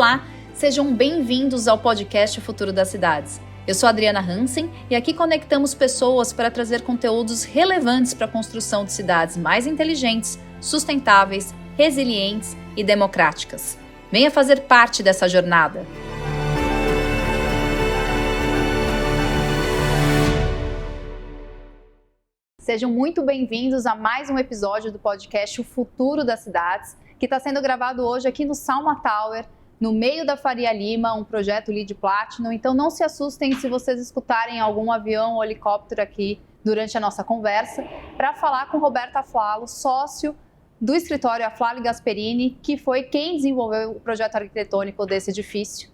Olá, sejam bem-vindos ao podcast Futuro das Cidades. Eu sou Adriana Hansen e aqui conectamos pessoas para trazer conteúdos relevantes para a construção de cidades mais inteligentes, sustentáveis, resilientes e democráticas. Venha fazer parte dessa jornada. Sejam muito bem-vindos a mais um episódio do podcast O Futuro das Cidades, que está sendo gravado hoje aqui no Salma Tower, no meio da Faria Lima, um projeto LEED Platinum. Então não se assustem se vocês escutarem algum avião ou helicóptero aqui durante a nossa conversa, para falar com Roberto Aflalo, sócio do escritório Aflalo Gasperini, que foi quem desenvolveu o projeto arquitetônico desse edifício,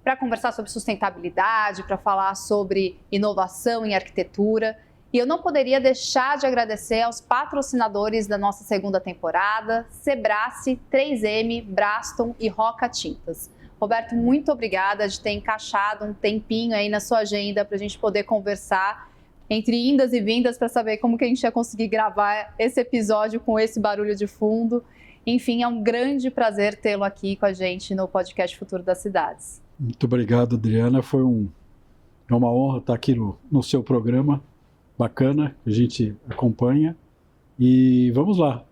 para conversar sobre sustentabilidade, para falar sobre inovação em arquitetura. E eu não poderia deixar de agradecer aos patrocinadores da nossa segunda temporada, Sebrae, 3M, Braston e Roca Tintas. Roberto, muito obrigada de ter encaixado um tempinho aí na sua agenda para a gente poder conversar entre indas e vindas para saber como que a gente ia conseguir gravar esse episódio com esse barulho de fundo. Enfim, é um grande prazer tê-lo aqui com a gente no podcast Futuro das Cidades. Muito obrigado, Adriana. É uma honra estar aqui no seu programa. Bacana, a gente acompanha e vamos lá,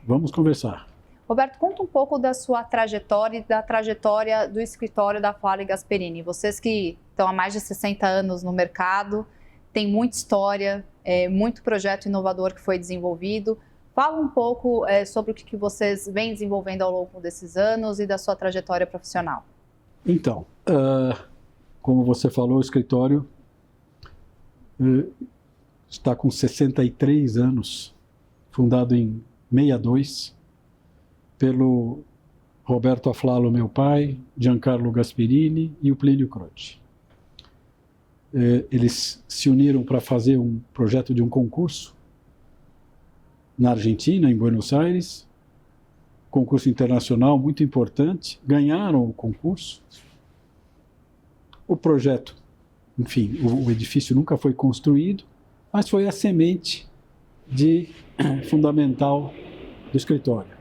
vamos conversar. Roberto, conta um pouco da sua trajetória e da trajetória do escritório da Aflalo Gasperini. Vocês que estão há mais de 60 anos no mercado, tem muita história, muito projeto inovador que foi desenvolvido. Fala um pouco sobre o que vocês vêm desenvolvendo ao longo desses anos e da sua trajetória profissional. Então, como você falou, o escritório está com 63 anos, fundado em 62, pelo Roberto Aflalo, meu pai, Giancarlo Gasperini e o Plínio Croce. Eles se uniram para fazer um projeto de um concurso na Argentina, em Buenos Aires, concurso internacional muito importante, ganharam o concurso. O projeto, enfim, o edifício nunca foi construído, mas foi a semente fundamental do escritório.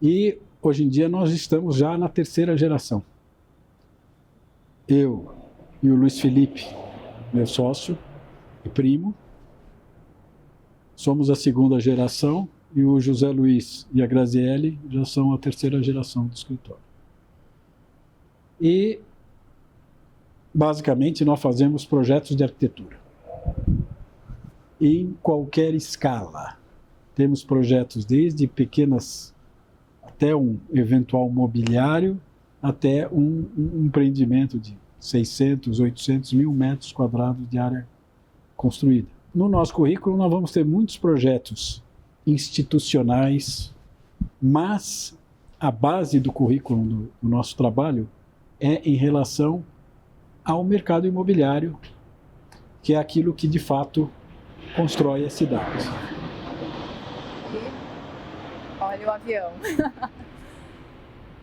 E hoje em dia nós estamos já na terceira geração. Eu e o Luiz Felipe, meu sócio e primo, somos a segunda geração, e o José Luiz e a Graziele já são a terceira geração do escritório. E basicamente nós fazemos projetos de arquitetura em qualquer escala. Temos projetos desde pequenas, até um eventual mobiliário, até um empreendimento de 600, 800 mil metros quadrados de área construída. No nosso currículo nós vamos ter muitos projetos institucionais, mas a base do currículo do nosso trabalho é em relação ao mercado imobiliário, que é aquilo que de fato constrói a cidade. Olha o avião.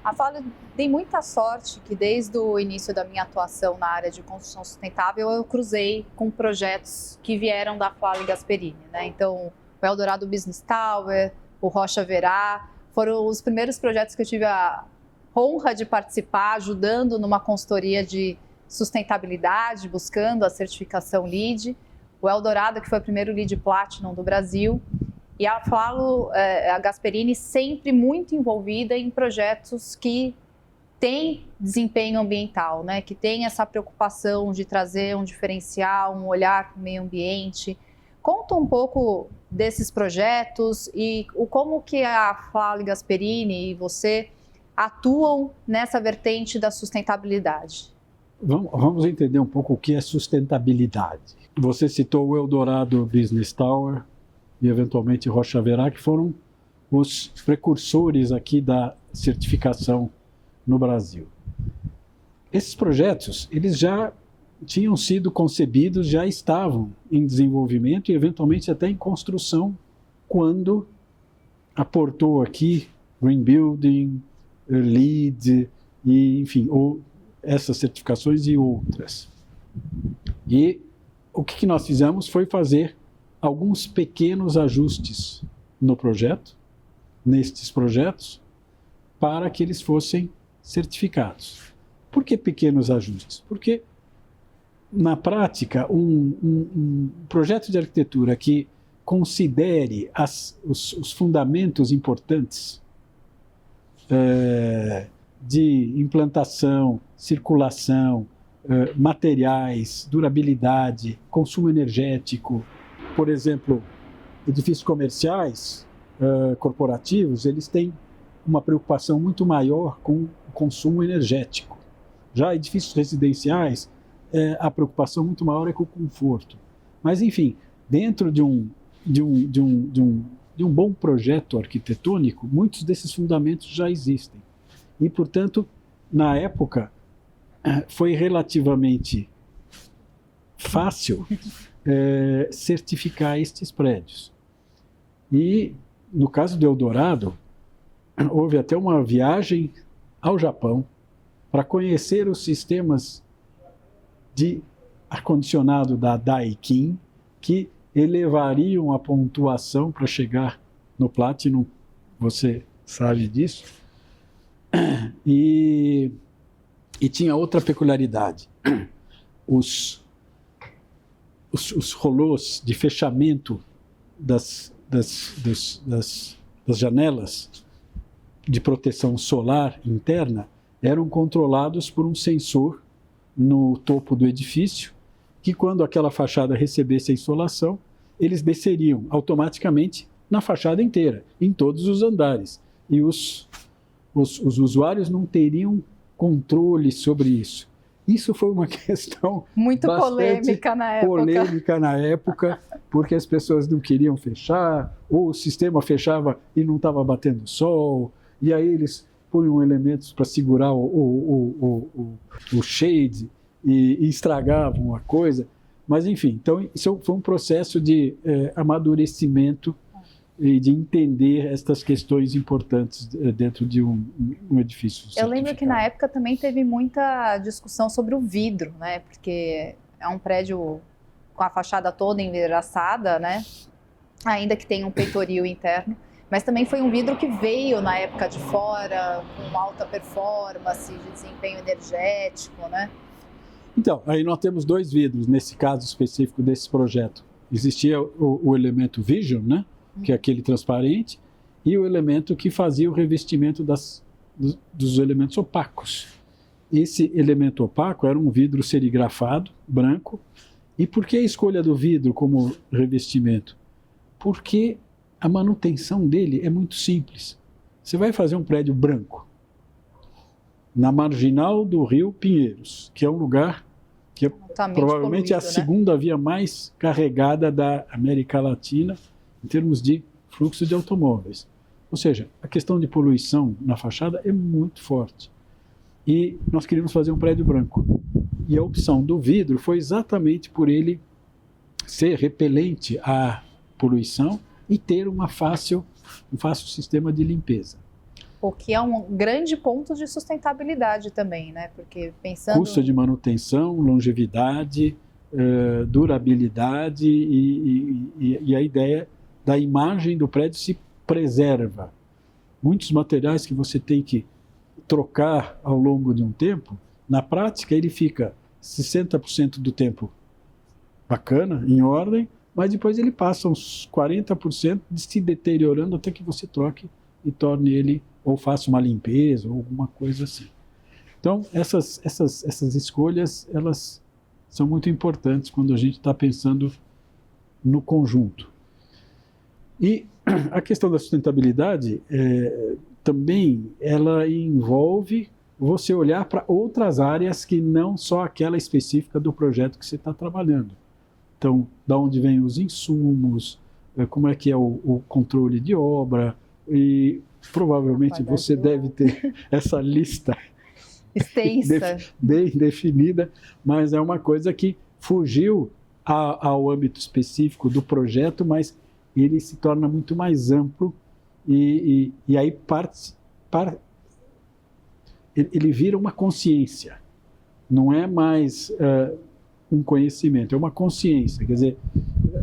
A Aflalo tem muita sorte que desde o início da minha atuação na área de construção sustentável eu cruzei com projetos que vieram da Aflalo Gasperini, né? Então, o Eldorado Business Tower, o Rocha Verá, foram os primeiros projetos que eu tive a honra de participar, ajudando numa consultoria de sustentabilidade, buscando a certificação LEED. O Eldorado, que foi o primeiro LEED Platinum do Brasil, e a Aflalo, a Gasperini, sempre muito envolvida em projetos que têm desempenho ambiental, né? Que tem essa preocupação de trazer um diferencial, um olhar para o meio ambiente. Conta um pouco desses projetos e como que a Aflalo Gasperini e você atuam nessa vertente da sustentabilidade. Vamos entender um pouco o que é sustentabilidade. Você citou o Eldorado Business Tower e eventualmente Rocha Verá, que foram os precursores aqui da certificação no Brasil. Esses projetos, eles já tinham sido concebidos, já estavam em desenvolvimento e eventualmente até em construção quando aportou aqui Green Building, LEED e, enfim, essas certificações e outras. E o que nós fizemos foi fazer alguns pequenos ajustes no projeto, nestes projetos, para que eles fossem certificados. Por que pequenos ajustes? Porque, na prática, um projeto de arquitetura que considere os fundamentos importantes de implantação, circulação, materiais, durabilidade, consumo energético, por exemplo, edifícios comerciais, corporativos, eles têm uma preocupação muito maior com o consumo energético. Já edifícios residenciais, a preocupação muito maior é com o conforto. Mas, enfim, dentro de um bom projeto arquitetônico, muitos desses fundamentos já existem. E, portanto, na época, foi relativamente fácil certificar estes prédios. E, no caso do Eldorado, houve até uma viagem ao Japão para conhecer os sistemas de ar-condicionado da Daikin, que elevariam a pontuação para chegar no Platinum, você sabe disso. E tinha outra peculiaridade. Os rolôs de fechamento das janelas de proteção solar interna eram controlados por um sensor no topo do edifício, que quando aquela fachada recebesse a insolação, eles desceriam automaticamente na fachada inteira, em todos os andares. E os usuários não teriam controle sobre isso. Isso foi uma questão muito polêmica na época, porque as pessoas não queriam fechar, ou o sistema fechava e não estava batendo sol, e aí eles punham elementos para segurar o shade e estragavam a coisa. Mas, enfim, então isso foi um processo de amadurecimento e de entender estas questões importantes dentro de um edifício. Eu lembro que na época também teve muita discussão sobre o vidro, né? Porque é um prédio com a fachada toda envidraçada, né? Ainda que tenha um peitoril interno. Mas também foi um vidro que veio na época de fora, com alta performance, de desempenho energético, né? Então, aí nós temos dois vidros, nesse caso específico desse projeto. Existia o elemento Vision, né? Que é aquele transparente, e o elemento que fazia o revestimento dos elementos opacos. Esse elemento opaco era um vidro serigrafado, branco. E por que a escolha do vidro como revestimento? Porque a manutenção dele é muito simples. Você vai fazer um prédio branco na marginal do Rio Pinheiros, que é um lugar que é provavelmente a segunda via mais carregada da América Latina em termos de fluxo de automóveis. Ou seja, a questão de poluição na fachada é muito forte. E nós queríamos fazer um prédio branco. E a opção do vidro foi exatamente por ele ser repelente à poluição e ter um fácil sistema de limpeza. O que é um grande ponto de sustentabilidade também, né? Porque pensando... Custo de manutenção, longevidade, durabilidade e a ideia da imagem do prédio se preserva. Muitos materiais que você tem que trocar ao longo de um tempo, na prática ele fica 60% do tempo bacana, em ordem, mas depois ele passa uns 40% de se deteriorando até que você troque e torne ele, ou faça uma limpeza, ou alguma coisa assim. Então, essas escolhas, elas são muito importantes quando a gente está pensando no conjunto. E a questão da sustentabilidade também ela envolve você olhar para outras áreas que não só aquela específica do projeto que você está trabalhando. Então, da onde vêm os insumos, como é que é o controle de obra, e provavelmente você deve ter essa lista extensa, bem definida, mas é uma coisa que fugiu ao âmbito específico do projeto, mas ele se torna muito mais amplo e aí ele vira uma consciência. Não é mais um conhecimento, é uma consciência. Quer dizer,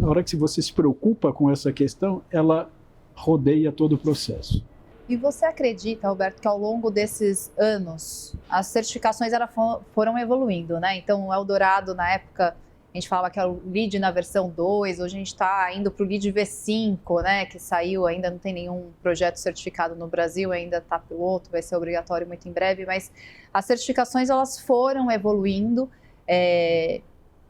na hora que você se preocupa com essa questão, ela rodeia todo o processo. E você acredita, Roberto, que ao longo desses anos as certificações foram evoluindo, né? Então, o Eldorado, na época, a gente falava que era o LEED na versão 2, hoje a gente está indo para o LEED V5, né? Que saiu, ainda não tem nenhum projeto certificado no Brasil, ainda está piloto, vai ser obrigatório muito em breve, mas as certificações elas foram evoluindo,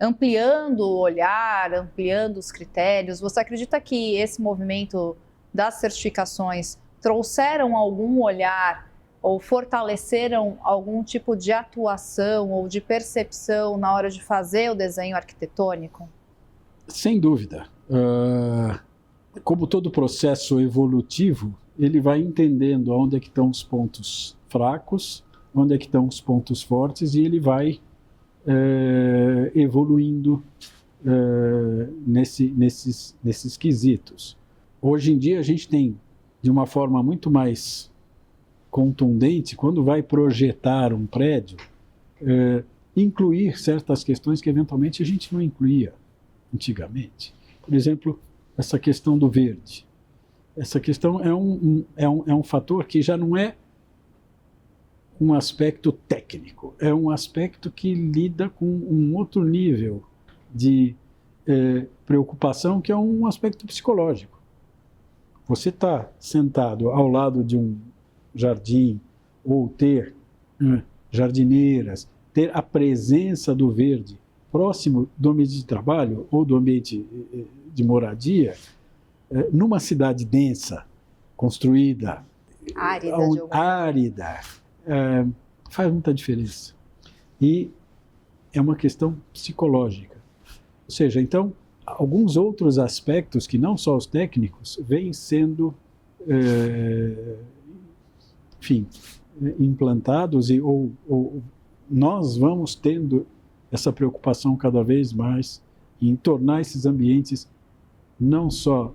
ampliando o olhar, ampliando os critérios. Você acredita que esse movimento das certificações trouxeram algum olhar ou fortaleceram algum tipo de atuação ou de percepção na hora de fazer o desenho arquitetônico? Sem dúvida. Como todo processo evolutivo, ele vai entendendo onde é que estão os pontos fracos, onde é que estão os pontos fortes, e ele vai evoluindo nesses quesitos. Hoje em dia a gente tem, de uma forma muito mais contundente, quando vai projetar um prédio, incluir certas questões que eventualmente a gente não incluía antigamente. Por exemplo, essa questão do verde. Essa questão é um fator que já não é um aspecto técnico, é um aspecto que lida com um outro nível de preocupação, que é um aspecto psicológico. Você está sentado ao lado de um jardim, ou ter jardineiras, ter a presença do verde próximo do ambiente de trabalho ou do ambiente de moradia, numa cidade densa, construída, árida, faz muita diferença. E é uma questão psicológica. Ou seja, então, alguns outros aspectos que não só os técnicos vêm sendo, implantados ou nós vamos tendo essa preocupação cada vez mais em tornar esses ambientes não só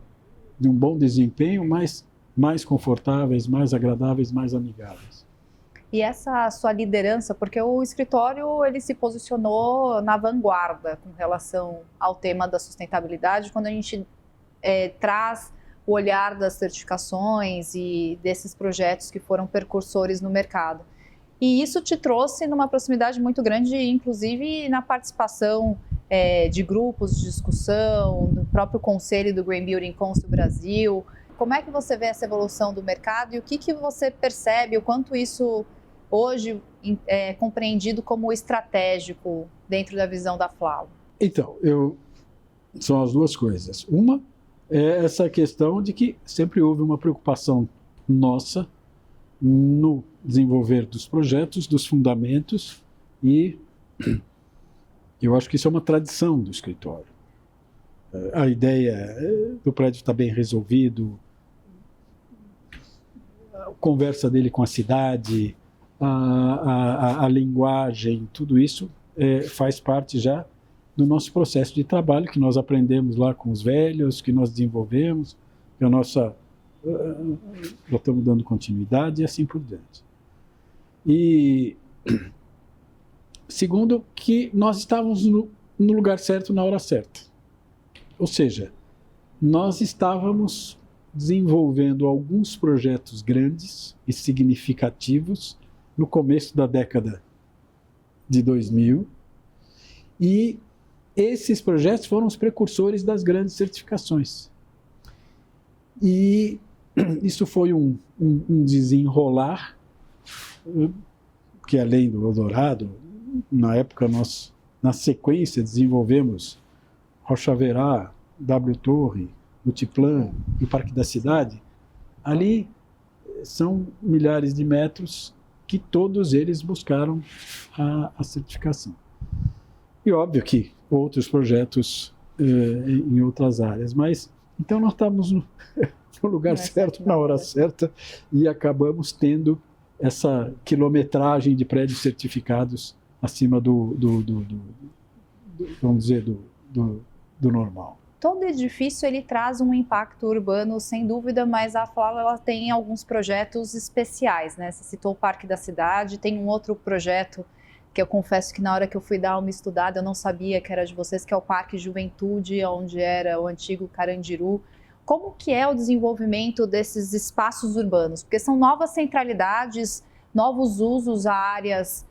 de um bom desempenho, mas mais confortáveis, mais agradáveis, mais amigáveis. E essa sua liderança, porque o escritório ele se posicionou na vanguarda com relação ao tema da sustentabilidade, quando a gente traz o olhar das certificações e desses projetos que foram percursores no mercado. E isso te trouxe numa proximidade muito grande, inclusive na participação de grupos de discussão, do próprio conselho do Green Building Council Brasil. Como é que você vê essa evolução do mercado e o que você percebe, o quanto isso hoje é compreendido como estratégico dentro da visão da FLAU? Então, são as duas coisas. Uma é essa questão de que sempre houve uma preocupação nossa no desenvolver dos projetos, dos fundamentos, e eu acho que isso é uma tradição do escritório. A ideia do prédio está bem resolvido, a conversa dele com a cidade, a linguagem, tudo isso faz parte já do nosso processo de trabalho, que nós aprendemos lá com os velhos, que nós desenvolvemos, que a nossa... já estamos dando continuidade e assim por diante. E segundo, que nós estávamos no lugar certo na hora certa. Ou seja, nós estávamos desenvolvendo alguns projetos grandes e significativos no começo da década de 2000, e esses projetos foram os precursores das grandes certificações. E isso foi um desenrolar, que além do Eldorado, na época nós, na sequência, desenvolvemos Rocha Verá, W Torre, Multiplan e o Parque da Cidade. Ali são milhares de metros que todos eles buscaram a certificação. E óbvio que outros projetos em outras áreas, mas então nós estávamos no lugar certo, na hora certa, e acabamos tendo essa quilometragem de prédios certificados acima vamos dizer, do normal. Todo edifício ele traz um impacto urbano, sem dúvida, mas a FLAU ela tem alguns projetos especiais, né? Você citou o Parque da Cidade, tem um outro projeto que eu confesso que na hora que eu fui dar uma estudada eu não sabia que era de vocês, que é o Parque Juventude, onde era o antigo Carandiru. como que é o desenvolvimento desses espaços urbanos? Porque são novas centralidades, novos usos a áreas,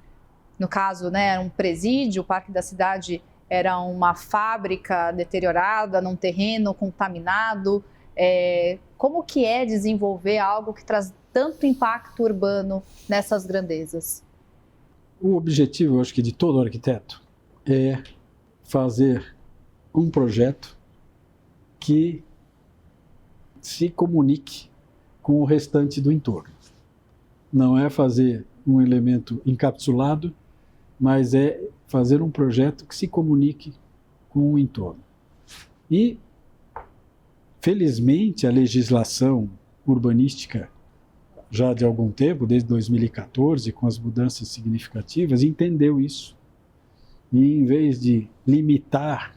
no caso, né, um presídio, o Parque da Cidade era uma fábrica deteriorada, num terreno contaminado. Como que é desenvolver algo que traz tanto impacto urbano nessas grandezas? O objetivo, eu acho que de todo arquiteto, é fazer um projeto que se comunique com o restante do entorno. Não é fazer um elemento encapsulado, mas é fazer um projeto que se comunique com o entorno. E, felizmente, a legislação urbanística, já de algum tempo, desde 2014, com as mudanças significativas, entendeu isso. E, em vez de limitar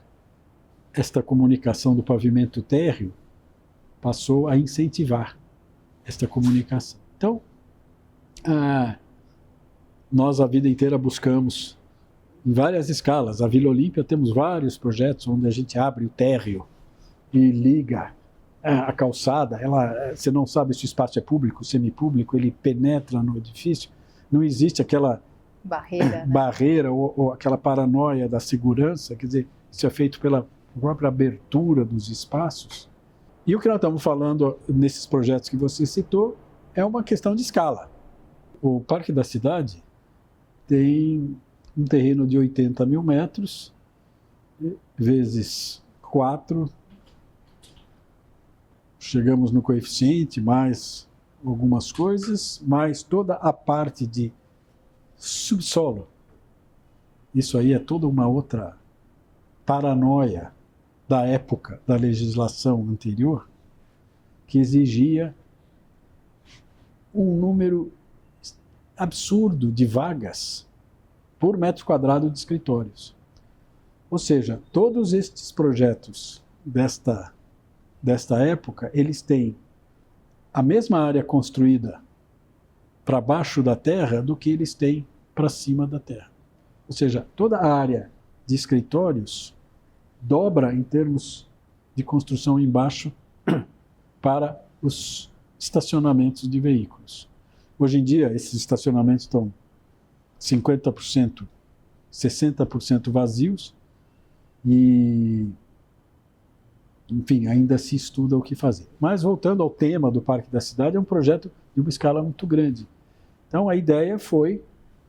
esta comunicação do pavimento térreo, passou a incentivar esta comunicação. Então, nós a vida inteira buscamos, em várias escalas. A Vila Olímpia temos vários projetos onde a gente abre o térreo e liga a calçada. Você não sabe se o espaço é público, semipúblico, ele penetra no edifício. Não existe aquela barreira ou aquela paranoia da segurança. Quer dizer, isso é feito pela própria abertura dos espaços. E o que nós estamos falando nesses projetos que você citou é uma questão de escala. O Parque da Cidade tem um terreno de 80 mil metros, vezes 4, chegamos no coeficiente, mais algumas coisas, mais toda a parte de subsolo. Isso aí é toda uma outra paranoia da época da legislação anterior, que exigia um número absurdo de vagas por metro quadrado de escritórios. Ou seja, todos estes projetos desta época, eles têm a mesma área construída para baixo da terra do que eles têm para cima da terra. Ou seja, toda a área de escritórios dobra em termos de construção embaixo para os estacionamentos de veículos. Hoje em dia, esses estacionamentos estão 50%, 60% vazios e, enfim, ainda se estuda o que fazer. Mas, voltando ao tema do Parque da Cidade, é um projeto de uma escala muito grande. Então, a ideia foi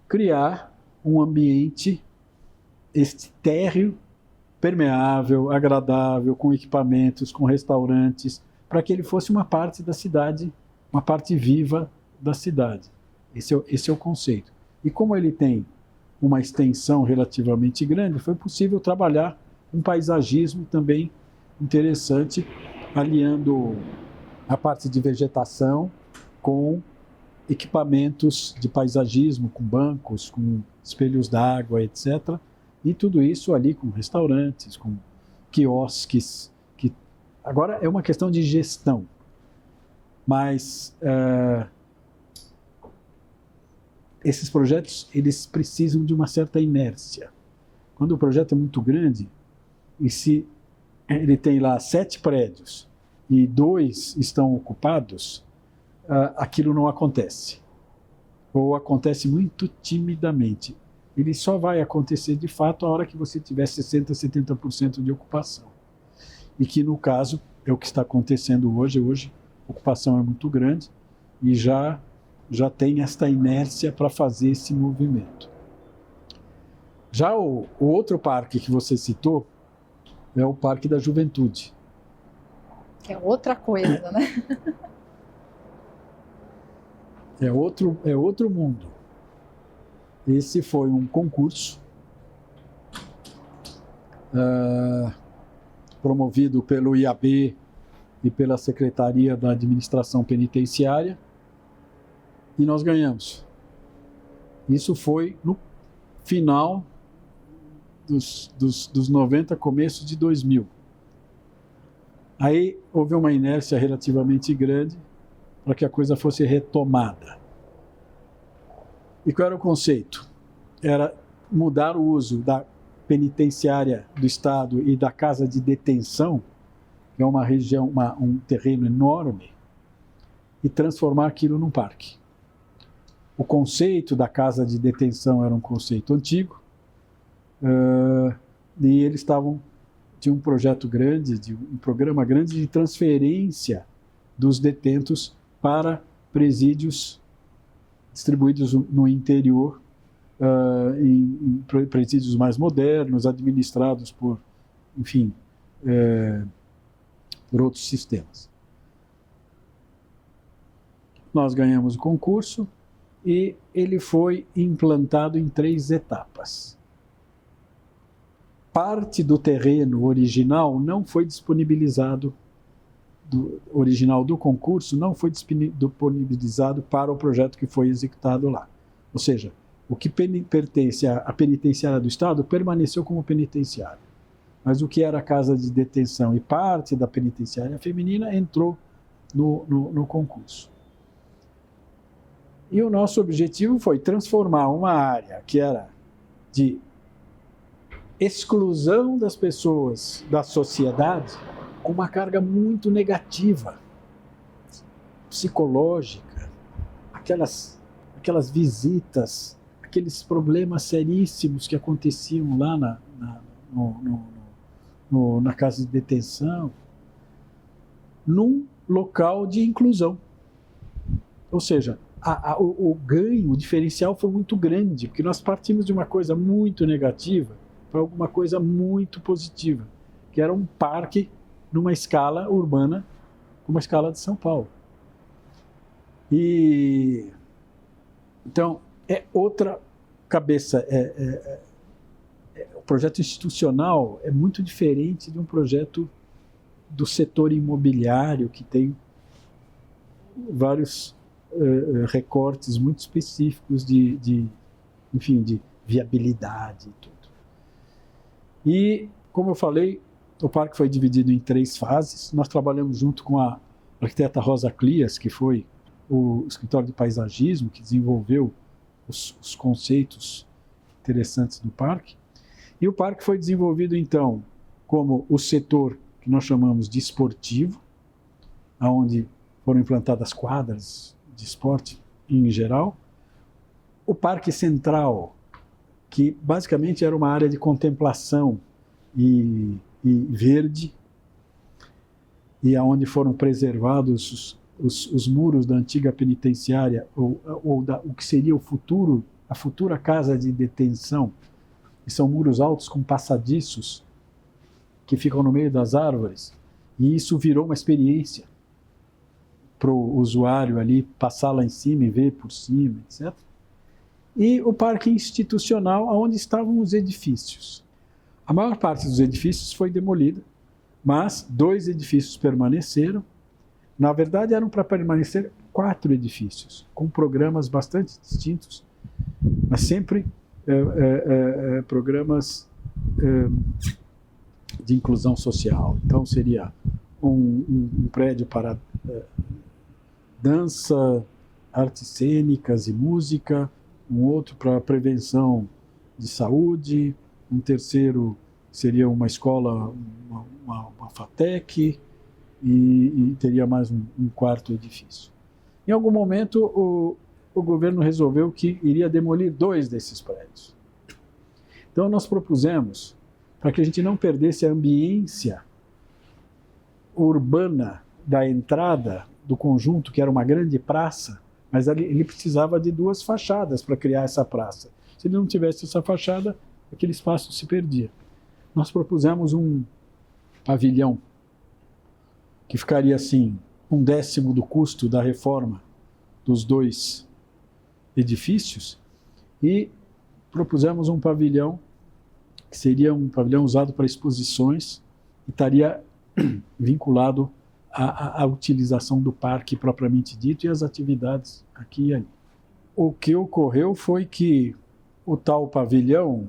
criar um ambiente, este térreo, permeável, agradável, com equipamentos, com restaurantes, para que ele fosse uma parte da cidade, uma parte viva da cidade. Esse é o conceito. E como ele tem uma extensão relativamente grande, foi possível trabalhar um paisagismo também interessante, aliando a parte de vegetação com equipamentos de paisagismo, com bancos, com espelhos d'água, etc., e tudo isso ali com restaurantes, com quiosques, que agora é uma questão de gestão. Mas esses projetos, eles precisam de uma certa inércia. Quando o projeto é muito grande, e se ele tem lá 7 prédios e 2 estão ocupados, aquilo não acontece. Ou acontece muito timidamente. Ele só vai acontecer de fato a hora que você tiver 60%, 70% de ocupação. E que, no caso, é o que está acontecendo hoje. Hoje, a ocupação é muito grande e já tem esta inércia para fazer esse movimento. Já o outro parque que você citou é o Parque da Juventude. Que é outra coisa, né? É outro mundo. Esse foi um concurso promovido pelo IAB e pela Secretaria da Administração Penitenciária, e nós ganhamos. Isso foi no final dos 90, começo de 2000. Aí houve uma inércia relativamente grande para que a coisa fosse retomada. E qual era o conceito? Era mudar o uso da penitenciária do Estado e da casa de detenção, pegar uma região, um terreno enorme e transformar aquilo num parque. O conceito da casa de detenção era um conceito antigo, e eles tinham um projeto grande, um programa grande de transferência dos detentos para presídios distribuídos no interior, em presídios mais modernos, administrados por, enfim, por outros sistemas. Nós ganhamos o concurso e ele foi implantado em 3 etapas. Parte do terreno original não foi disponibilizado, original do concurso não foi disponibilizado para o projeto que foi executado lá. Ou seja, o que pertence à penitenciária do Estado permaneceu como penitenciária. Mas o que era a casa de detenção e parte da penitenciária feminina entrou no concurso. E o nosso objetivo foi transformar uma área que era de exclusão das pessoas da sociedade com uma carga muito negativa, psicológica, aquelas visitas, aqueles problemas seríssimos que aconteciam lá na casa de detenção, num local de inclusão. Ou seja, o ganho, o diferencial foi muito grande, porque nós partimos de uma coisa muito negativa para alguma coisa muito positiva, que era um parque numa escala urbana, como a escala de São Paulo. E então é outra cabeça. O projeto institucional é muito diferente de um projeto do setor imobiliário, que tem vários recortes muito específicos de viabilidade e tudo. E, como eu falei, o parque foi dividido em 3 fases. Nós trabalhamos junto com a arquiteta Rosa Clias, que foi o escritório de paisagismo, que desenvolveu os conceitos interessantes do parque. E o parque foi desenvolvido, então, como o setor que nós chamamos de esportivo, onde foram implantadas quadras de esporte em geral. O Parque Central, que basicamente era uma área de contemplação e verde, e aonde foram preservados os muros da antiga penitenciária, o que seria a futura casa de detenção, que são muros altos com passadiços que ficam no meio das árvores, e isso virou uma experiência para o usuário ali passar lá em cima e ver por cima, etc. E o parque institucional, onde estavam os edifícios. A maior parte dos edifícios foi demolida, mas 2 edifícios permaneceram. Na verdade, eram para permanecer 4 edifícios, com programas bastante distintos, mas sempre programas de inclusão social. Então, seria um prédio para dança, artes cênicas e música, um outro para prevenção de saúde, um terceiro seria uma escola, uma FATEC, e teria mais um 4º edifício. Em algum momento, o governo resolveu que iria demolir 2 desses prédios. Então, nós propusemos, para que a gente não perdesse a ambiência urbana da entrada do conjunto, que era uma grande praça, mas ele precisava de 2 fachadas para criar essa praça. Se ele não tivesse essa fachada, aquele espaço se perdia. Nós propusemos um pavilhão que ficaria assim, 1/10 do custo da reforma dos 2 edifícios, e propusemos um pavilhão que seria um pavilhão usado para exposições e estaria vinculado à utilização do parque propriamente dito e às atividades aqui e ali. O que ocorreu foi que o tal pavilhão,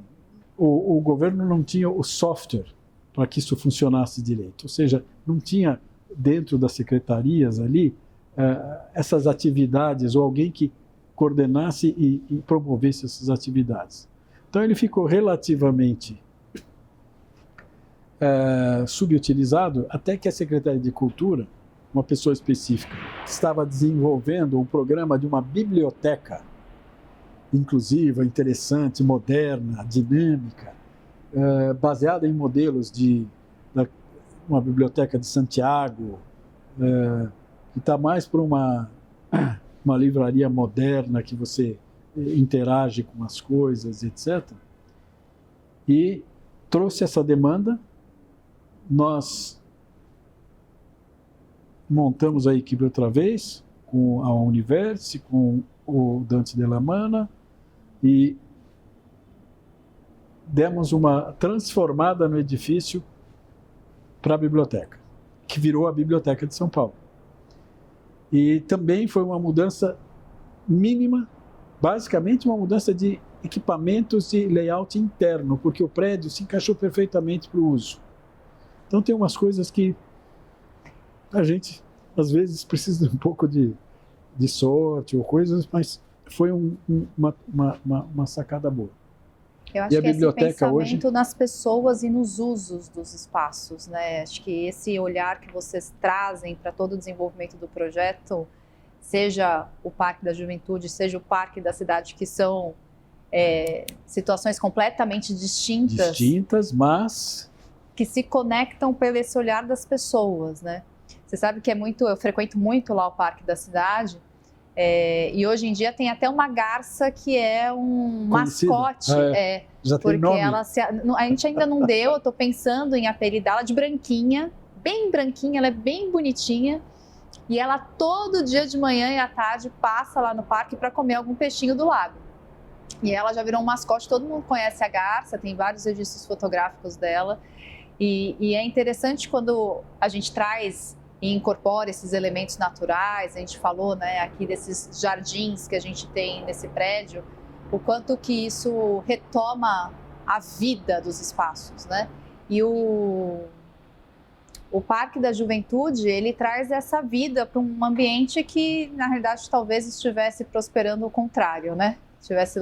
o governo não tinha o software para que isso funcionasse direito, ou seja, não tinha dentro das secretarias ali essas atividades ou alguém que coordenasse e promovesse essas atividades. Então ele ficou relativamente subutilizado, até que a Secretaria de Cultura, uma pessoa específica, estava desenvolvendo um programa de uma biblioteca inclusiva, interessante, moderna, dinâmica, baseada em modelos de uma biblioteca de Santiago, que está mais para uma livraria moderna que você interage com as coisas, etc. E trouxe essa demanda, nós montamos a equipe outra vez, com a Universi, com o Dante Della Mana, e demos uma transformada no edifício para a biblioteca, que virou a Biblioteca de São Paulo. E também foi uma mudança mínima, basicamente uma mudança de equipamentos e layout interno, porque o prédio se encaixou perfeitamente para o uso. Então tem umas coisas que a gente, às vezes, precisa de um pouco de sorte ou coisas, mas foi uma sacada boa. Eu acho que esse pensamento nas pessoas e nos usos dos espaços, né? Acho que esse olhar que vocês trazem para todo o desenvolvimento do projeto, seja o Parque da Juventude, seja o Parque da Cidade, que são situações completamente distintas, mas que se conectam pelo esse olhar das pessoas, né? Você sabe que eu frequento muito lá o Parque da Cidade, e hoje em dia tem até uma garça que é um mascote, já porque tem nome. A gente ainda não deu, eu estou pensando em apelidá-la de branquinha, bem branquinha, ela é bem bonitinha, e ela todo dia de manhã e à tarde passa lá no parque para comer algum peixinho do lago. E ela já virou um mascote, todo mundo conhece a garça, tem vários registros fotográficos dela, e é interessante quando a gente traz e incorpora esses elementos naturais. A gente falou, né, aqui desses jardins que a gente tem nesse prédio, o quanto que isso retoma a vida dos espaços, né? E o Parque da Juventude, ele traz essa vida para um ambiente que, na realidade, talvez estivesse prosperando o contrário, né? Estivesse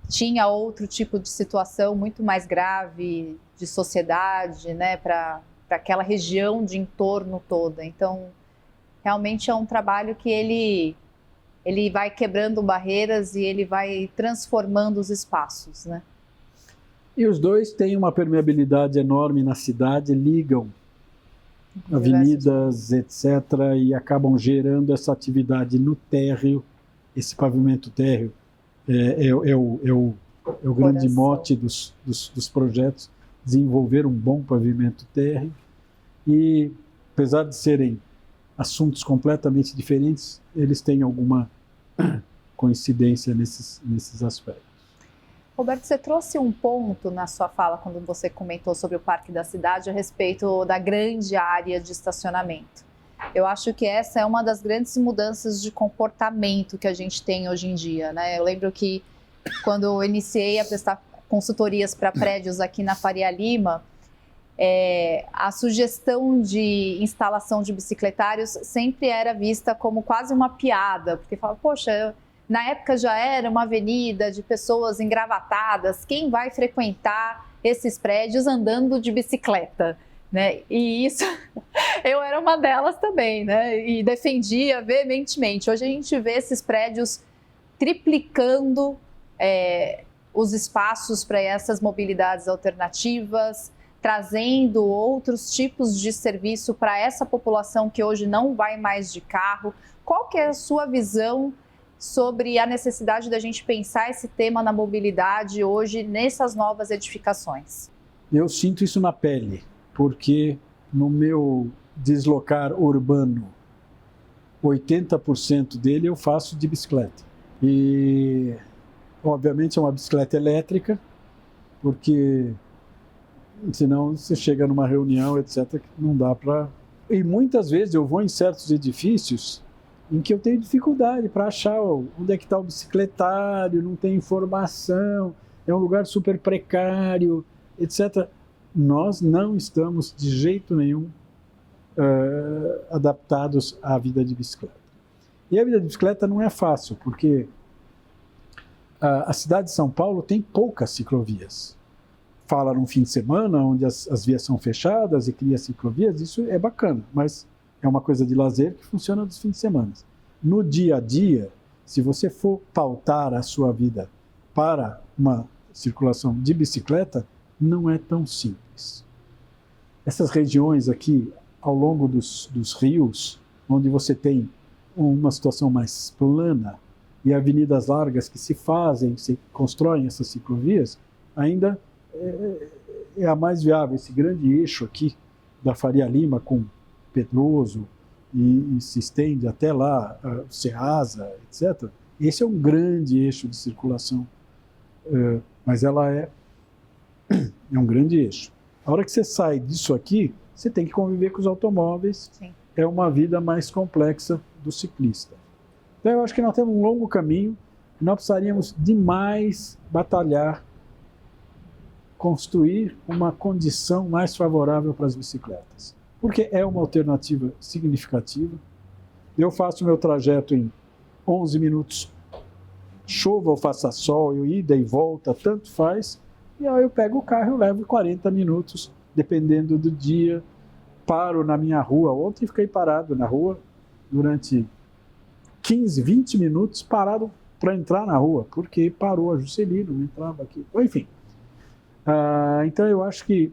tinha outro tipo de situação muito mais grave de sociedade, né, para aquela região de entorno toda. Então, realmente é um trabalho que ele vai quebrando barreiras e ele vai transformando os espaços, né? E os dois têm uma permeabilidade enorme na cidade, ligam avenidas, etc., e acabam gerando essa atividade no térreo. Esse pavimento térreo é o grande mote dos projetos, desenvolver um bom pavimento térreo. E, apesar de serem assuntos completamente diferentes, eles têm alguma coincidência nesses aspectos. Roberto, você trouxe um ponto na sua fala quando você comentou sobre o Parque da Cidade a respeito da grande área de estacionamento. Eu acho que essa é uma das grandes mudanças de comportamento que a gente tem hoje em dia, né? Eu lembro que quando eu iniciei a prestar consultorias para prédios aqui na Faria Lima, a sugestão de instalação de bicicletários sempre era vista como quase uma piada, porque falava, poxa, na época já era uma avenida de pessoas engravatadas, quem vai frequentar esses prédios andando de bicicleta, né? E isso, eu era uma delas também, né? E defendia veementemente. Hoje a gente vê esses prédios triplicando os espaços para essas mobilidades alternativas, trazendo outros tipos de serviço para essa população que hoje não vai mais de carro. Qual que é a sua visão sobre a necessidade da gente pensar esse tema na mobilidade hoje nessas novas edificações? Eu sinto isso na pele, porque no meu deslocar urbano, 80% dele eu faço de bicicleta. E, obviamente, é uma bicicleta elétrica, porque senão você chega numa reunião, etc., que não dá para... E muitas vezes eu vou em certos edifícios em que eu tenho dificuldade para achar onde é que está o bicicletário, não tem informação, é um lugar super precário, etc. Nós não estamos de jeito nenhum adaptados à vida de bicicleta. E a vida de bicicleta não é fácil, porque a cidade de São Paulo tem poucas ciclovias. fala num fim de semana, onde as vias são fechadas e cria ciclovias, isso é bacana, mas é uma coisa de lazer que funciona nos fins de semana. No dia a dia, se você for pautar a sua vida para uma circulação de bicicleta, não é tão simples. Essas regiões aqui, ao longo dos rios, onde você tem uma situação mais plana e avenidas largas que se constroem essas ciclovias, ainda é a mais viável. Esse grande eixo aqui da Faria Lima com Pedroso e se estende até lá, Ceasa, etc. Esse é um grande eixo de circulação, mas ela é um grande eixo. A hora que você sai disso aqui, você tem que conviver com os automóveis. Sim. É uma vida mais complexa do ciclista. Então eu acho que nós temos um longo caminho, nós precisaríamos demais batalhar, construir uma condição mais favorável para as bicicletas. Porque é uma alternativa significativa. Eu faço o meu trajeto em 11 minutos, chova ou faça sol, eu ida e volta, tanto faz. E aí eu pego o carro e levo 40 minutos, dependendo do dia. Paro na minha rua. Ontem fiquei parado na rua durante 15, 20 minutos, parado para entrar na rua, porque parou a Juscelino, não entrava aqui. Enfim. Então eu acho que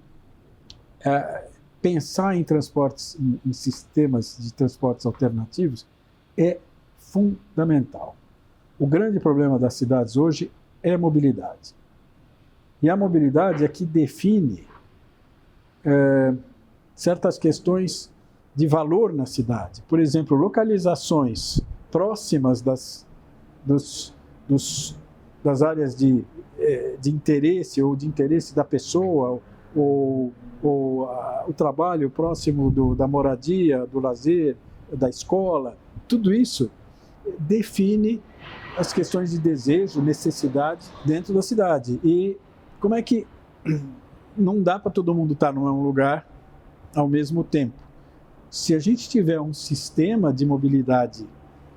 pensar em transportes, em sistemas de transportes alternativos é fundamental. O grande problema das cidades hoje é a mobilidade. E a mobilidade é que define certas questões de valor na cidade. Por exemplo, localizações próximas das áreas de interesse ou de interesse da pessoa, ou o trabalho próximo da moradia, do lazer, da escola, tudo isso define as questões de desejo, necessidade dentro da cidade. E como é que não dá para todo mundo estar num lugar ao mesmo tempo? Se a gente tiver um sistema de mobilidade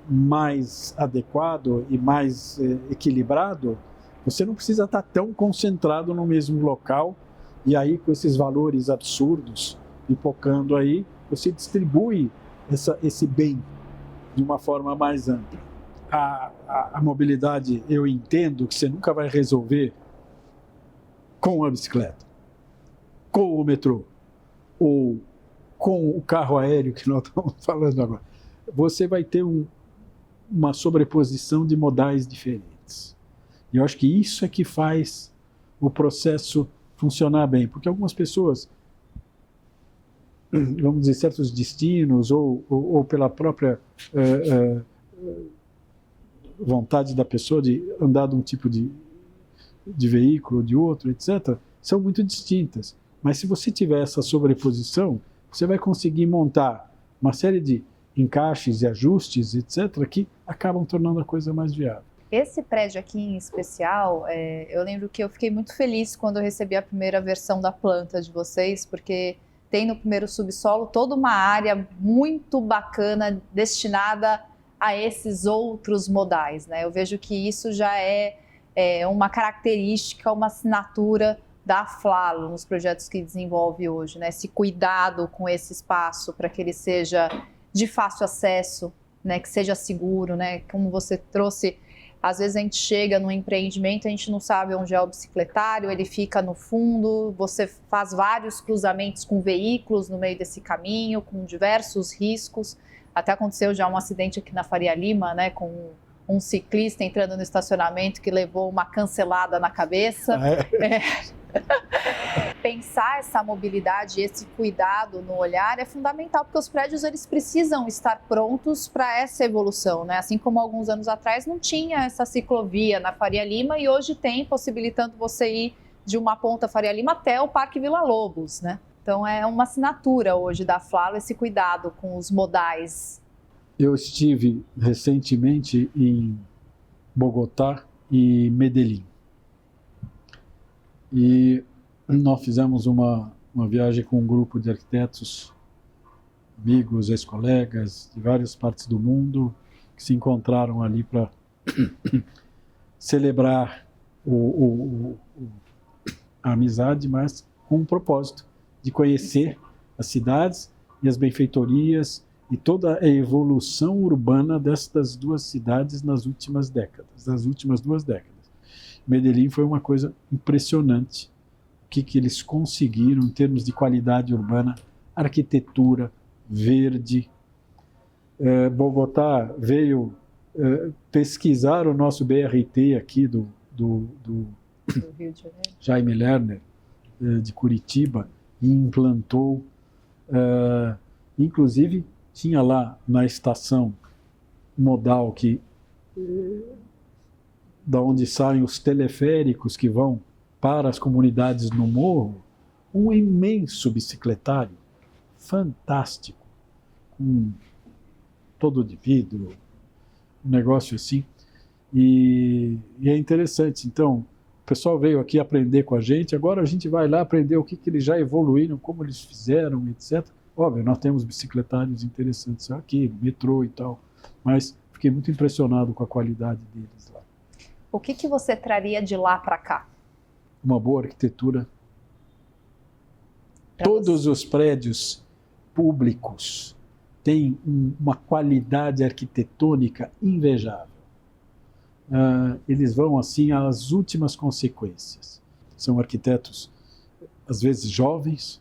mais adequado e mais equilibrado, você não precisa estar tão concentrado no mesmo local, e aí com esses valores absurdos pipocando aí, você distribui esse bem de uma forma mais ampla. A mobilidade, eu entendo que você nunca vai resolver com a bicicleta, com o metrô, ou com o carro aéreo que nós estamos falando agora. Você vai ter uma sobreposição de modais diferentes. E eu acho que isso é que faz o processo funcionar bem, porque algumas pessoas, vamos dizer, certos destinos, ou pela própria vontade da pessoa de andar de um tipo de veículo ou de outro, etc., são muito distintas. Mas se você tiver essa sobreposição, você vai conseguir montar uma série de encaixes e ajustes, etc., que acabam tornando a coisa mais viável. Esse prédio aqui em especial, eu lembro que eu fiquei muito feliz quando eu recebi a primeira versão da planta de vocês, porque tem no primeiro subsolo toda uma área muito bacana destinada a esses outros modais, né? Eu vejo que isso já é uma característica, uma assinatura da Flalo nos projetos que desenvolve hoje, né? Esse cuidado com esse espaço para que ele seja de fácil acesso, né? Que seja seguro, né? Como você trouxe, às vezes a gente chega no empreendimento, a gente não sabe onde é o bicicletário, ele fica no fundo, você faz vários cruzamentos com veículos no meio desse caminho, com diversos riscos. Até aconteceu já um acidente aqui na Faria Lima, né? Com um ciclista entrando no estacionamento que levou uma cancelada na cabeça. Pensar essa mobilidade, esse cuidado no olhar é fundamental, porque os prédios eles precisam estar prontos para essa evolução, né? Assim como alguns anos atrás não tinha essa ciclovia na Faria Lima e hoje tem, possibilitando você ir de uma ponta Faria Lima até o Parque Vila Lobos, né? Então é uma assinatura hoje da Flalo esse cuidado com os modais. Eu estive recentemente em Bogotá e Medellín. E nós fizemos uma viagem com um grupo de arquitetos, amigos, ex-colegas de várias partes do mundo, que se encontraram ali para celebrar a amizade, mas com um propósito de conhecer as cidades e as benfeitorias e toda a evolução urbana destas duas cidades nas últimas duas décadas. Medellín foi uma coisa impressionante, o que eles conseguiram em termos de qualidade urbana, arquitetura, verde. Bogotá veio pesquisar o nosso BRT aqui do Rio de Janeiro. Jaime Lerner, de Curitiba, e implantou, inclusive tinha lá na estação modal da onde saem os teleféricos que vão para as comunidades no morro, um imenso bicicletário, fantástico, com todo de vidro, um negócio assim. E é interessante. Então, o pessoal veio aqui aprender com a gente, agora a gente vai lá aprender o que eles já evoluíram, como eles fizeram, etc. Óbvio, nós temos bicicletários interessantes aqui, metrô e tal, mas fiquei muito impressionado com a qualidade deles lá. O que você traria de lá para cá? Uma boa arquitetura. Todos os prédios públicos têm uma qualidade arquitetônica invejável. Eles vão assim às últimas consequências. São arquitetos, às vezes jovens,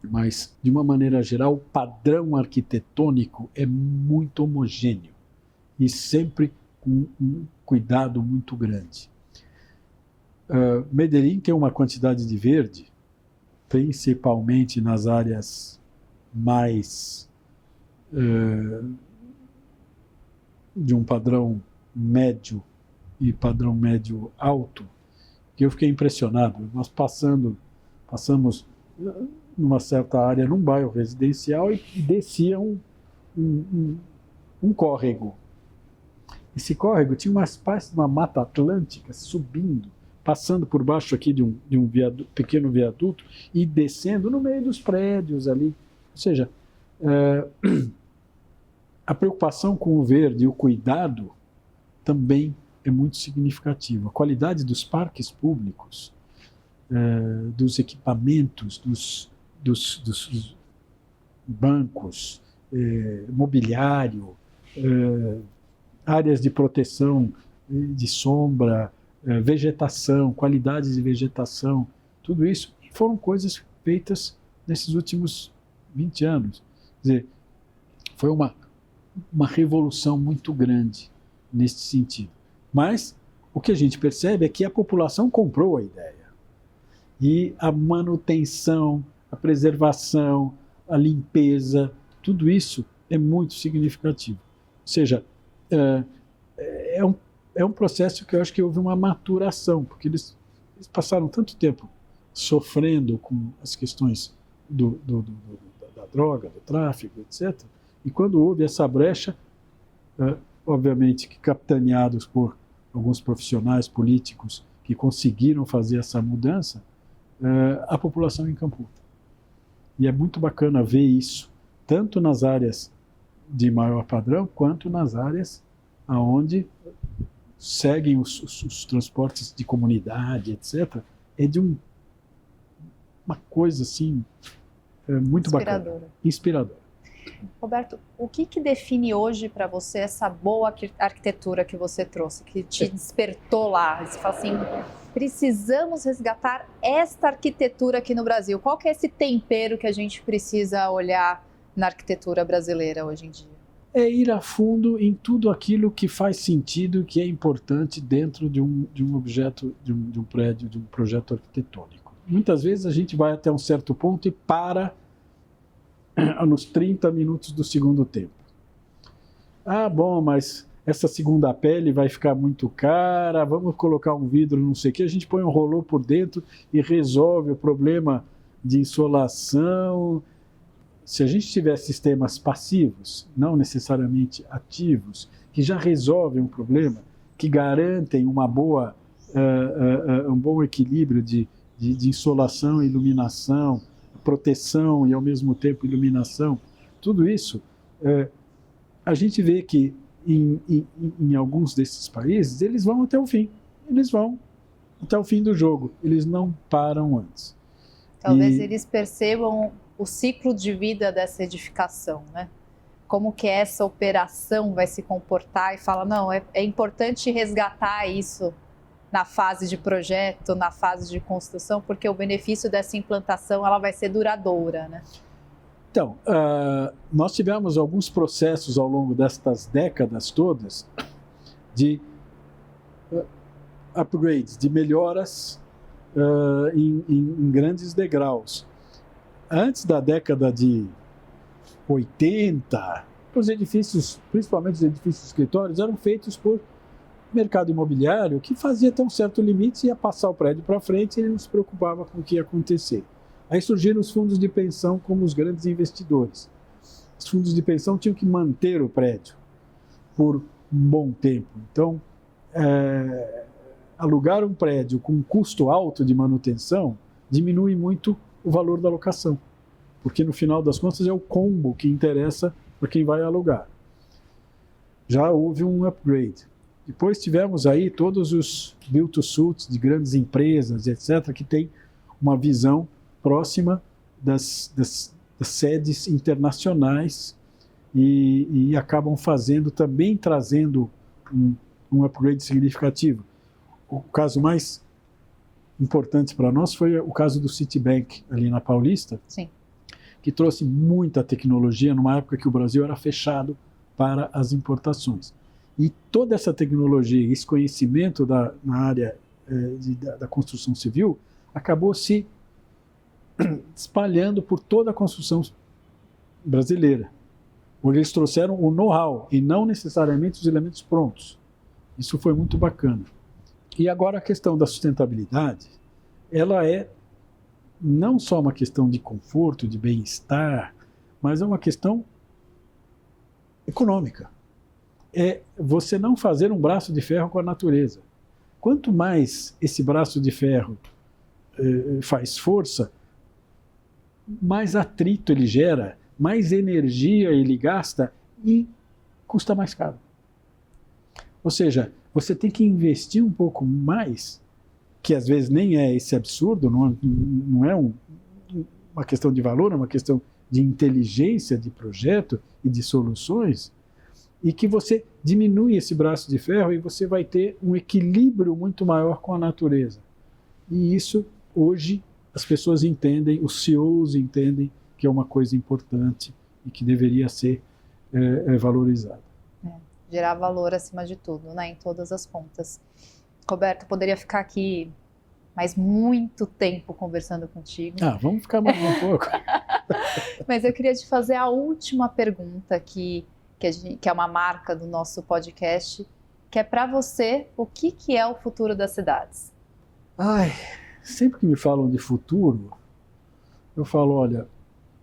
mas, de uma maneira geral, o padrão arquitetônico é muito homogêneo e sempre com um cuidado muito grande. Medellín tem uma quantidade de verde, principalmente nas áreas mais de um padrão médio e padrão médio alto, que eu fiquei impressionado. Nós passamos numa certa área, num bairro residencial, e descia um córrego. Esse córrego tinha uma espécie de uma mata atlântica subindo, passando por baixo aqui de um pequeno viaduto e descendo no meio dos prédios ali. Ou seja, a preocupação com o verde e o cuidado também é muito significativa. A qualidade dos parques públicos, dos equipamentos, dos bancos, mobiliário, áreas de proteção de sombra, vegetação, qualidades de vegetação, tudo isso foram coisas feitas nesses últimos 20 anos. Quer dizer, foi uma revolução muito grande nesse sentido. Mas o que a gente percebe é que a população comprou a ideia. E a manutenção, a preservação, a limpeza, tudo isso é muito significativo. Ou seja, é um processo que eu acho que houve uma maturação, porque eles passaram tanto tempo sofrendo com as questões da droga, do tráfico, etc. E quando houve essa brecha, obviamente que capitaneados por alguns profissionais políticos que conseguiram fazer essa mudança, a população encampou. E é muito bacana ver isso, tanto nas áreas de maior padrão, quanto nas áreas onde seguem os transportes de comunidade, etc. É de uma coisa assim, muito bacana. Inspiradora. Roberto, o que define hoje para você essa boa arquitetura que você trouxe, que te despertou lá? Você fala assim, precisamos resgatar esta arquitetura aqui no Brasil. Qual que é esse tempero que a gente precisa olhar na arquitetura brasileira hoje em dia? É ir a fundo em tudo aquilo que faz sentido, que é importante dentro de um objeto, de um prédio, de um projeto arquitetônico. Muitas vezes a gente vai até um certo ponto e para nos 30 minutos do segundo tempo. Bom, mas essa segunda pele vai ficar muito cara, vamos colocar um vidro, não sei o que, a gente põe um rolô por dentro e resolve o problema de insolação. Se a gente tiver sistemas passivos, não necessariamente ativos, que já resolvem um problema, que garantem um bom equilíbrio de insolação e iluminação, proteção e, ao mesmo tempo, iluminação, tudo isso, a gente vê que em alguns desses países, eles vão até o fim. Eles vão até o fim do jogo. Eles não param antes. Talvez eles percebam o ciclo de vida dessa edificação, né? Como que essa operação vai se comportar e fala, não, é importante resgatar isso na fase de projeto, na fase de construção, porque o benefício dessa implantação ela vai ser duradoura, né? Então, nós tivemos alguns processos ao longo destas décadas todas de upgrades, de melhoras em grandes degraus. Antes da década de 80, os edifícios, principalmente os edifícios escritórios, eram feitos por mercado imobiliário que fazia até um certo limite, ia passar o prédio para frente e ele não se preocupava com o que ia acontecer. Aí surgiram os fundos de pensão como os grandes investidores. Os fundos de pensão tinham que manter o prédio por um bom tempo. Então, alugar um prédio com um custo alto de manutenção diminui muito o valor da locação, porque no final das contas é o combo que interessa para quem vai alugar. Já houve um upgrade. Depois tivemos aí todos os build-to-suits de grandes empresas, etc., que têm uma visão próxima das sedes internacionais e acabam também trazendo um upgrade significativo. O caso mais importante para nós foi o caso do Citibank, ali na Paulista, Sim. que trouxe muita tecnologia numa época que o Brasil era fechado para as importações. E toda essa tecnologia, esse conhecimento na área da construção civil, acabou se espalhando por toda a construção brasileira. Onde eles trouxeram o know-how e não necessariamente os elementos prontos. Isso foi muito bacana. E agora a questão da sustentabilidade, ela é não só uma questão de conforto, de bem-estar, mas é uma questão econômica. É você não fazer um braço de ferro com a natureza. Quanto mais esse braço de ferro faz força, mais atrito ele gera, mais energia ele gasta e custa mais caro. Ou seja, você tem que investir um pouco mais, que às vezes nem é esse absurdo, não é uma questão de valor, é uma questão de inteligência de projeto e de soluções, e que você diminui esse braço de ferro e você vai ter um equilíbrio muito maior com a natureza. E isso, hoje, as pessoas entendem, os CEOs entendem que é uma coisa importante e que deveria ser valorizada. Gerar valor acima de tudo, né, em todas as pontas. Roberto, poderia ficar aqui mais muito tempo conversando contigo. Vamos ficar mais um pouco. Mas eu queria te fazer a última pergunta que é uma marca do nosso podcast, que é para você, o que é o futuro das cidades? Sempre que me falam de futuro, eu falo, olha,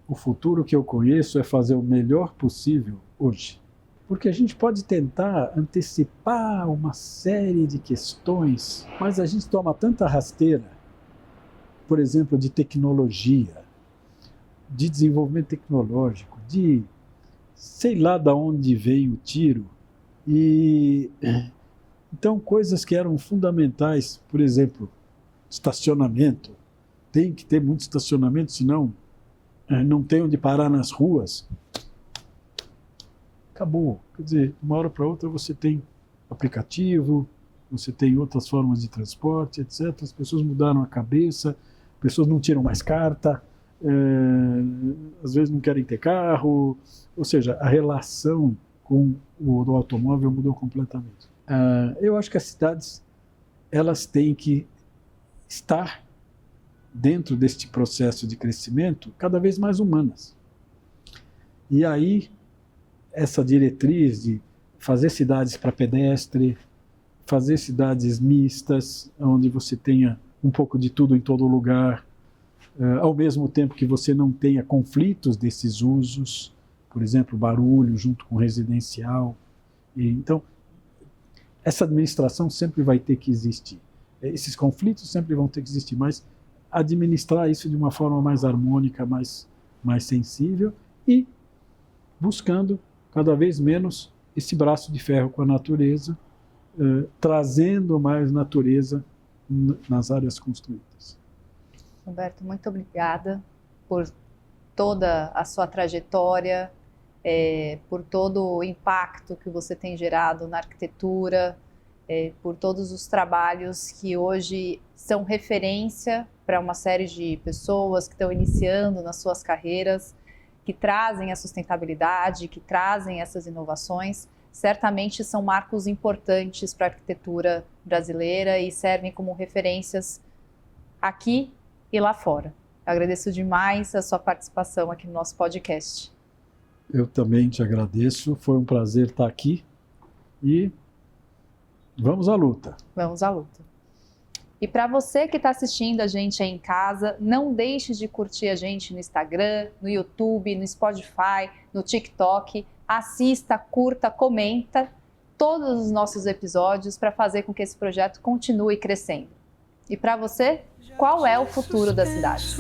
o futuro que eu conheço é fazer o melhor possível hoje. Porque a gente pode tentar antecipar uma série de questões, mas a gente toma tanta rasteira, por exemplo, de tecnologia, de desenvolvimento tecnológico, de sei lá de onde veio o tiro. Então, coisas que eram fundamentais, por exemplo, estacionamento. Tem que ter muito estacionamento, senão não tem onde parar nas ruas. Acabou. Quer dizer, de uma hora para outra você tem aplicativo, você tem outras formas de transporte, etc. As pessoas mudaram a cabeça, as pessoas não tiram mais carta, às vezes não querem ter carro, ou seja, a relação com o automóvel mudou completamente. Eu acho que as cidades, elas têm que estar dentro deste processo de crescimento cada vez mais humanas. E aí, essa diretriz de fazer cidades para pedestre, fazer cidades mistas, onde você tenha um pouco de tudo em todo lugar, ao mesmo tempo que você não tenha conflitos desses usos, por exemplo, barulho junto com residencial. Então, essa administração sempre vai ter que existir. Esses conflitos sempre vão ter que existir, mas administrar isso de uma forma mais harmônica, mais sensível e buscando cada vez menos esse braço de ferro com a natureza, trazendo mais natureza nas áreas construídas. Roberto, muito obrigada por toda a sua trajetória, por todo o impacto que você tem gerado na arquitetura, por todos os trabalhos que hoje são referência para uma série de pessoas que estão iniciando nas suas carreiras, que trazem a sustentabilidade, que trazem essas inovações. Certamente são marcos importantes para a arquitetura brasileira e servem como referências aqui e lá fora. Eu agradeço demais a sua participação aqui no nosso podcast. Eu também te agradeço, foi um prazer estar aqui e vamos à luta. Vamos à luta. E para você que está assistindo a gente aí em casa, não deixe de curtir a gente no Instagram, no YouTube, no Spotify, no TikTok. Assista, curta, comenta todos os nossos episódios para fazer com que esse projeto continue crescendo. E para você, qual é o futuro das cidades?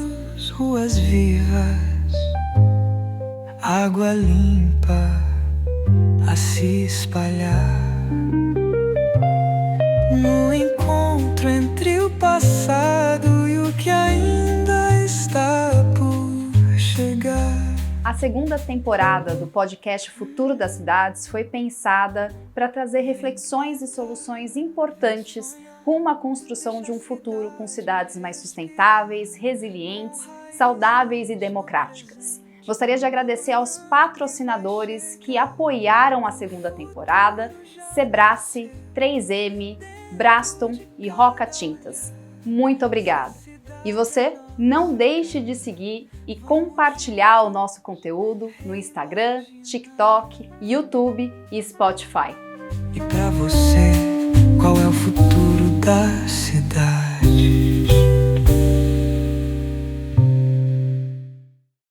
Ruas vivas, água limpa a se espalhar, no encontro entre o passado e o que ainda está por chegar. A segunda temporada do podcast Futuro das Cidades foi pensada para trazer reflexões e soluções importantes rumo à construção de um futuro com cidades mais sustentáveis, resilientes, saudáveis e democráticas. Gostaria de agradecer aos patrocinadores que apoiaram a segunda temporada: Sebrae, 3M, Braston e Roca Tintas. Muito obrigada! E você, não deixe de seguir e compartilhar o nosso conteúdo no Instagram, TikTok, YouTube e Spotify. E pra você, qual é o futuro da cidade?